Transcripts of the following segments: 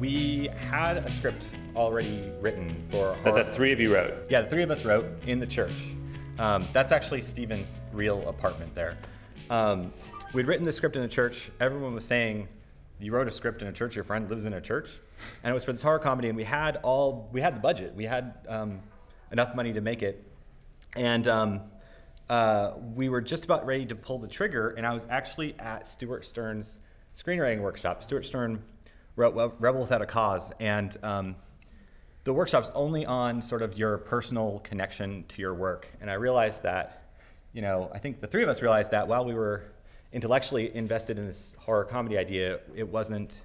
We had a script already written for That the three of you wrote? Yeah, the three of us wrote in the church. That's actually Steven's real apartment there. We'd written the script in the church. Everyone was saying, you wrote a script in a church, your friend lives in a church? And it was for this horror comedy, and we had the budget. We had enough money to make it. And we were just about ready to pull the trigger, and I was actually at Stuart Stern's screenwriting workshop. Stuart Stern wrote Rebel Without a Cause, and the workshop's only on sort of your personal connection to your work. And I realized that, I think the three of us realized that while we were intellectually invested in this horror comedy idea, it wasn't,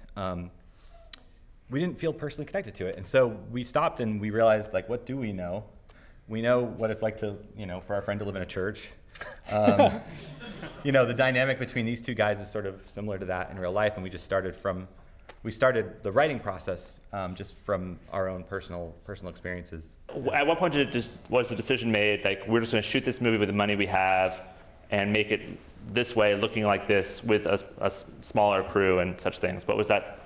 we didn't feel personally connected to it. And so we stopped and we realized, like, what do we know? We know what it's like to, for our friend to live in a church. The dynamic between these two guys is sort of similar to that in real life, and we started the writing process just from our own personal experiences. At what point was the decision made, like, we're just going to shoot this movie with the money we have and make it this way, looking like this, with a smaller crew and such things? What was that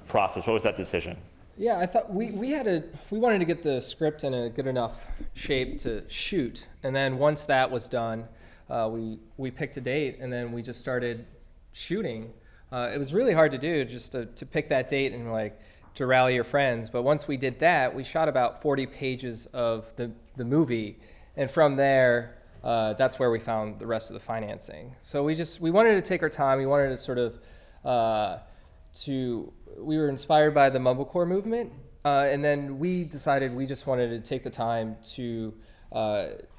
process? What was that decision? Yeah, I thought we wanted to get the script in a good enough shape to shoot, and then once that was done, we picked a date, and then we just started shooting. It was really hard to do, just to pick that date and to rally your friends. But once we did that, we shot about 40 pages of the movie, and from there, that's where we found the rest of the financing. So we wanted to take our time. We wanted to sort of we were inspired by the mumblecore movement, and then we decided we just wanted to take the time to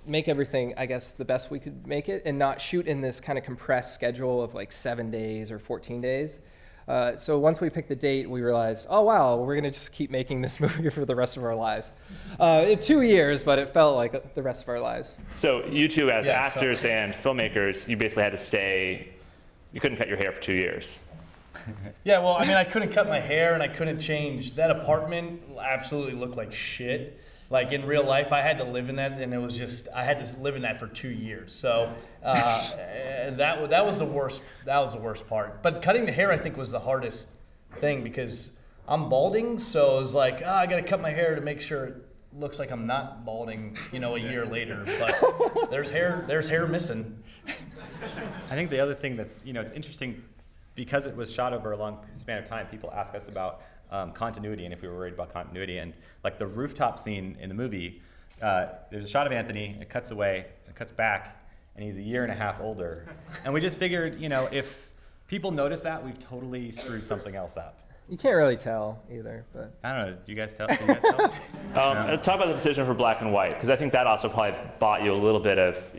make everything, I guess, the best we could make it, and not shoot in this kind of compressed schedule of 7 days or 14 days. So once we picked the date, we realized, oh wow, we're gonna just keep making this movie for the rest of our lives. 2 years, but it felt like the rest of our lives. So you two, as actors and filmmakers, you basically had to stay, you couldn't cut your hair for 2 years. Yeah, well, I mean, I couldn't cut my hair and I couldn't change. That apartment absolutely looked like shit. Like in real life, I had to live in that, and it was just, I had to live in that for 2 years. So that was the worst. That was the worst part. But cutting the hair, I think, was the hardest thing because I'm balding. So it was like, I got to cut my hair to make sure it looks like I'm not balding, a year later. But there's hair missing. I think the other thing that's, it's interesting because it was shot over a long span of time. People ask us about continuity and if we were worried about continuity. And like the rooftop scene in the movie, there's a shot of Anthony, it cuts away, it cuts back, and he's a year and a half older. And we just figured, if people notice that, we've totally screwed something else up. You can't really tell either, but I don't know. Do you guys tell? Talk about the decision for black and white, because I think that also probably bought you a little bit of,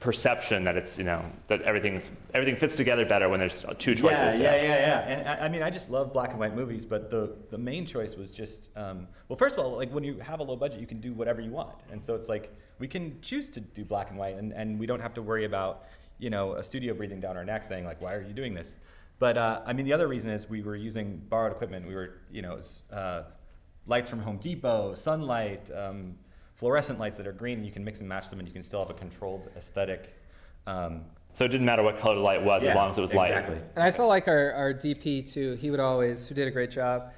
perception that it's, that everything fits together better when there's two choices. Yeah. And I mean, I just love black and white movies, but the main choice was just, well, first of all, like when you have a low budget, you can do whatever you want. And so it's like, we can choose to do black and white, and we don't have to worry about, a studio breathing down our neck saying like, why are you doing this? But I mean, the other reason is we were using borrowed equipment. We were, lights from Home Depot, sunlight, fluorescent lights that are green, and you can mix and match them, and you can still have a controlled aesthetic. So it didn't matter what color the light was, as long as it was light. Exactly. And I felt like our DP too, who did a great job,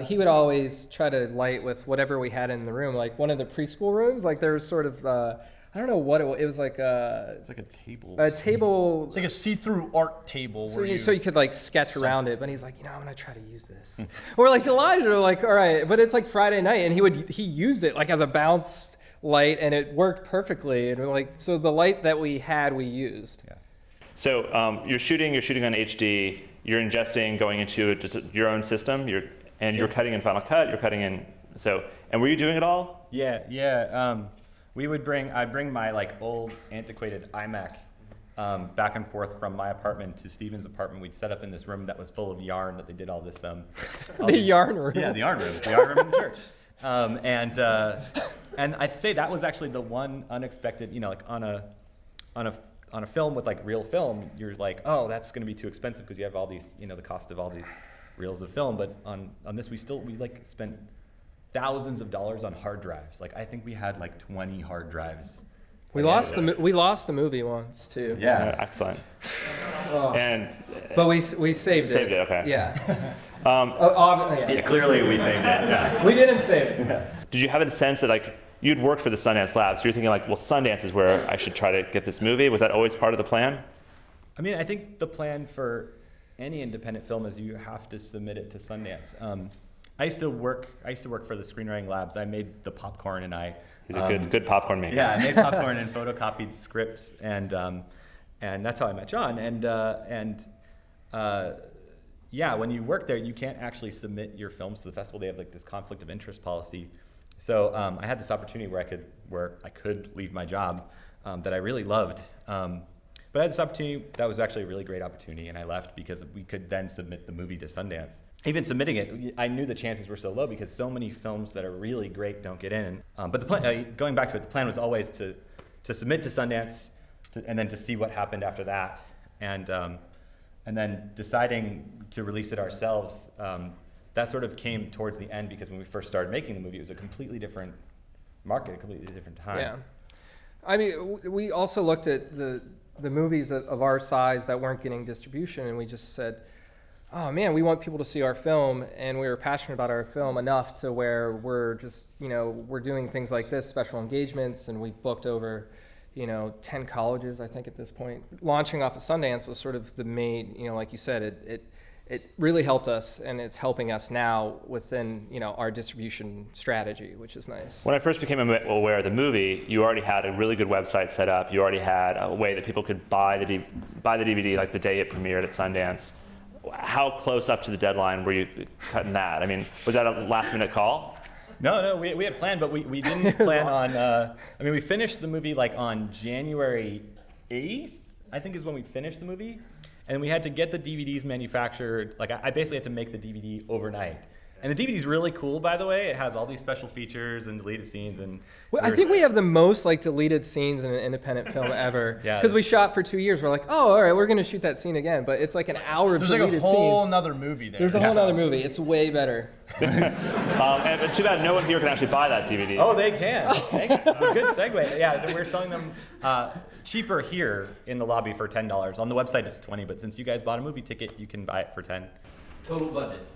he would always try to light with whatever we had in the room. Like one of the preschool rooms, like there was sort of, I don't know what it was. It was like it's like a table. A table. It's like a see-through art table. So you could like sketch around it, but he's like, I'm gonna try to use this. We're like Elijah, we're like, all right, but it's like Friday night, and he used it like as a bounce light, and it worked perfectly. And we're like, so the light that we had, we used. Yeah. So you're shooting on HD. You're ingesting, going into just your own system. You're cutting in Final Cut. You're cutting in. And were you doing it all? Yeah. I'd bring my like old antiquated iMac back and forth from my apartment to Steven's apartment. We'd set up in this room that was full of yarn that they did all this. Yarn room. Yeah, the yarn room. The yarn room in the church. And I'd say that was actually the one unexpected, like on a film with like real film, you're like, oh, that's going to be too expensive because you have all these, the cost of all these reels of film. But on this, we like spent thousands of dollars on hard drives. Like I think we had like 20 hard drives. We lost the movie once too. Yeah, excellent. Oh. And But we saved it. Saved it, okay. Yeah. Yeah, clearly we saved it. Yeah. We didn't save it. did you have a sense that like you'd worked for the Sundance Lab, so you're thinking like, well, Sundance is where I should try to get this movie? Was that always part of the plan? I mean, I think the plan for any independent film is you have to submit it to Sundance. I used to work for the screenwriting labs. I made the popcorn, and He's a good popcorn maker. Yeah, I made popcorn and photocopied scripts, and that's how I met John. Yeah, when you work there, you can't actually submit your films to the festival. They have like this conflict of interest policy. So I had this opportunity where I could leave my job that I really loved. But I had this opportunity that was actually a really great opportunity, and I left because we could then submit the movie to Sundance. Even submitting it, I knew the chances were so low because so many films that are really great don't get in. But the plan, going back to it, the plan was always to submit to Sundance, and then to see what happened after that, and then deciding to release it ourselves. That sort of came towards the end because when we first started making the movie, it was a completely different market, a completely different time. Yeah. I mean, we also looked at the movies of our size that weren't getting distribution, and we just said, oh man, we want people to see our film, and we were passionate about our film enough to where we're just, we're doing things like this, special engagements, and we've booked over, 10 colleges, I think, at this point. Launching off of Sundance was sort of the main, like you said, it really helped us, and it's helping us now within, our distribution strategy, which is nice. When I first became aware of the movie, you already had a really good website set up. You already had a way that people could buy the DVD like the day it premiered at Sundance. How close up to the deadline were you cutting that? I mean, was that a last-minute call? No, we had planned, but we didn't plan on. We finished the movie like on January 8th, I think is when we finished the movie. And we had to get the DVDs manufactured. Like I basically had to make the DVD overnight. And the DVD's really cool, by the way. It has all these special features and deleted scenes. And I think we have the most deleted scenes in an independent film ever. Yeah. Because we shot for 2 years. We're like, oh, all right, we're going to shoot that scene again. But it's like an hour of deleted scenes. There's like a whole nother movie there. There's a whole nother movie. It's way better. And too bad no one here can actually buy that DVD. Oh, they can. Good segue. Yeah, we're selling them cheaper here in the lobby for $10. On the website it's $20, but since you guys bought a movie ticket, you can buy it for $10. Total budget.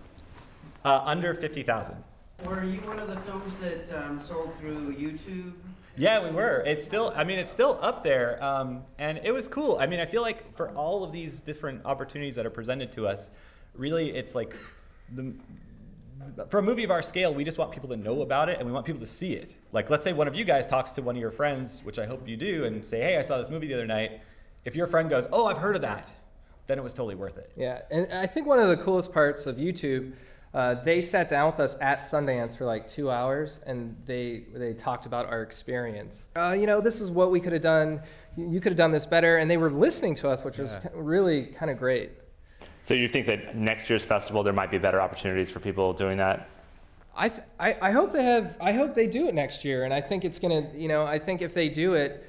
Under $50,000. Were you one of the films that sold through YouTube? Yeah, we were. It's still up there, and it was cool. I mean, I feel like for all of these different opportunities that are presented to us, really, it's like for a movie of our scale, we just want people to know about it, and we want people to see it. Like, let's say one of you guys talks to one of your friends, which I hope you do, and say, hey, I saw this movie the other night. If your friend goes, oh, I've heard of that, then it was totally worth it. Yeah, and I think one of the coolest parts of YouTube, they sat down with us at Sundance for like 2 hours, and they talked about our experience. This is what we could have done. You could have done this better, and they were listening to us, which was really kind of great. So you think that next year's festival there might be better opportunities for people doing that? I hope they have. I hope they do it next year, and I think it's gonna. I think if they do it,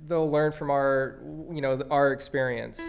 they'll learn from our experience.